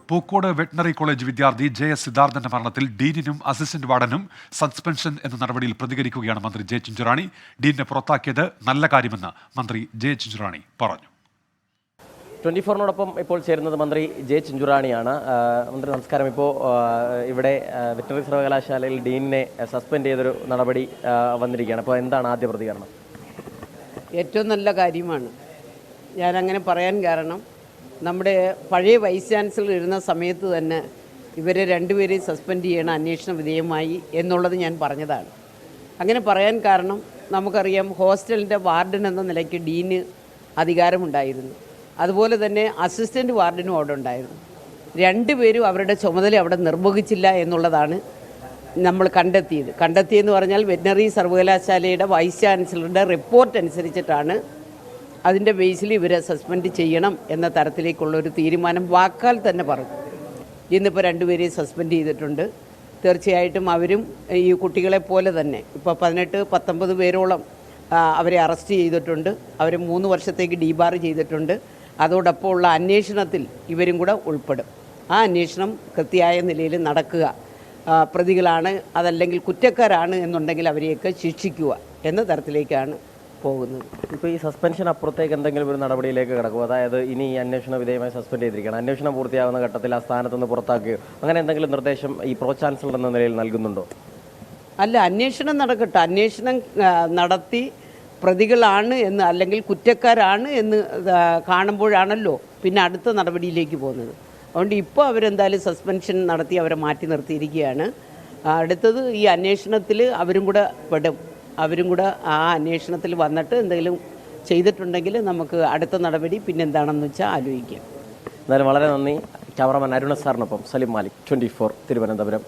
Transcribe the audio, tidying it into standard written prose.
Pookode veterinary college വിദ്യാർത്ഥി JS സിദ്ധാർത്ഥന്റെ മരണത്തിൽ ഡീനിനും assistant വാർഡനും suspension എന്ന നടപടിയിൽ പ്രതികരിക്കുകയാണ് മന്ത്രി ജെ ചിഞ്ചുറാണി. ഡീനിനെ പുറത്താക്കിയത് നല്ല കാര്യമെന്ന് മന്ത്രി ജെ ചിഞ്ചുറാണി പറഞ്ഞു. 24-നോടൊപ്പം ഇപ്പോൾ ചേരുന്നത് മന്ത്രി ജെ ചിഞ്ചുറാണിയാണ്. മന്ത്രി നമസ്കാരം. ഇപ്പോൾ ഇവിടെ വെറ്റിനറി സർവകലാശാലയിൽ ഡീനിനെ സസ്പെൻഡ് ചെയ്തൊരു നടപടി വന്നിരിക്കുകയാണ്. അപ്പോൾ എന്താണ് ആദ്യ പ്രതികരണം? ഏറ്റവും നല്ല കാര്യമാണ്. ഞാനങ്ങനെ പറയാൻ കാരണം നമ്മുടെ പഴയ വൈസ് ചാൻസലർ ഇരുന്ന സമയത്ത് തന്നെ ഇവരെ രണ്ടുപേരെയും സസ്പെൻഡ് ചെയ്യണം, അന്വേഷണ വിധേയമായി എന്നുള്ളത് ഞാൻ പറഞ്ഞതാണ്. അങ്ങനെ പറയാൻ കാരണം നമുക്കറിയാം, ഹോസ്റ്റലിൻ്റെ വാർഡൻ എന്ന നിലയ്ക്ക് ഡീന് അധികാരമുണ്ടായിരുന്നു. അതുപോലെ തന്നെ അസിസ്റ്റൻ്റ് വാർഡനും അവിടെ ഉണ്ടായിരുന്നു. രണ്ടുപേരും അവരുടെ ചുമതല അവിടെ നിർവഹിച്ചില്ല എന്നുള്ളതാണ് നമ്മൾ കണ്ടെത്തിയെന്ന് പറഞ്ഞാൽ വെറ്റിനറി സർവകലാശാലയുടെ വൈസ് ചാൻസലറുടെ റിപ്പോർട്ട് അനുസരിച്ചിട്ടാണ് അതിൻ്റെ ബേസിൽ ഇവരെ സസ്പെൻഡ് ചെയ്യണം എന്ന തരത്തിലേക്കുള്ളൊരു തീരുമാനം വാക്കാൽ തന്നെ പറഞ്ഞു. ഇന്നിപ്പോൾ രണ്ടുപേരെയും സസ്പെൻഡ് ചെയ്തിട്ടുണ്ട്. തീർച്ചയായിട്ടും അവരും ഈ കുട്ടികളെ പോലെ തന്നെ ഇപ്പോൾ 18-19 പേരോളം അവരെ അറസ്റ്റ് ചെയ്തിട്ടുണ്ട്. അവർ 3 വർഷത്തേക്ക് ഡീബാർ ചെയ്തിട്ടുണ്ട്. അതോടൊപ്പം ഉള്ള അന്വേഷണത്തിൽ ഇവരും കൂടെ ഉൾപ്പെടും. ആ അന്വേഷണം കൃത്യമായ നിലയിൽ നടക്കുക, പ്രതികളാണ് അതല്ലെങ്കിൽ കുറ്റക്കാരാണ് എന്നുണ്ടെങ്കിൽ അവരെയൊക്കെ ശിക്ഷിക്കുക എന്ന തരത്തിലേക്കാണ് പോകുന്നത്. ഇപ്പോൾ ഈ സസ്പെൻഷൻ അപ്പുറത്തേക്ക് എന്തെങ്കിലും ഒരു നടപടിയിലേക്ക് കിടക്കും? അതായത് ഇനി ഈ അന്വേഷണ വിധേയമായി സസ്പെൻഡ് ചെയ്തിരിക്കുകയാണ്, അന്വേഷണം പൂർത്തിയാവുന്ന ഘട്ടത്തിൽ ആ സ്ഥാനത്തുനിന്ന് പുറത്താക്കുകയോ അങ്ങനെ എന്തെങ്കിലും നിർദ്ദേശം ഈ പ്രോ ചാൻസലർ എന്ന നിലയിൽ നൽകുന്നുണ്ടോ? അല്ല, അന്വേഷണം നടക്കട്ടെ. അന്വേഷണം നടത്തി പ്രതികളാണ് എന്ന് അല്ലെങ്കിൽ കുറ്റക്കാരാണ് എന്ന് കാണുമ്പോഴാണല്ലോ പിന്നെ അടുത്ത നടപടിയിലേക്ക് പോകുന്നത്. അതുകൊണ്ട് ഇപ്പോൾ അവരെന്തായാലും സസ്പെൻഷൻ നടത്തി അവരെ മാറ്റി നിർത്തിയിരിക്കുകയാണ്. അടുത്തത് ഈ അന്വേഷണത്തിൽ അവരും കൂടെ പെടും. അവരും കൂടെ ആ അന്വേഷണത്തിൽ വന്നിട്ട് എന്തെങ്കിലും ചെയ്തിട്ടുണ്ടെങ്കിൽ നമുക്ക് അടുത്ത നടപടി പിന്നെന്താണെന്ന് വെച്ചാൽ ആലോചിക്കാം. എന്തായാലും വളരെ നന്ദി. ക്യാമറമാൻ അരുണ സാറിനൊപ്പം സലിം മാലിക്, 24 തിരുവനന്തപുരം.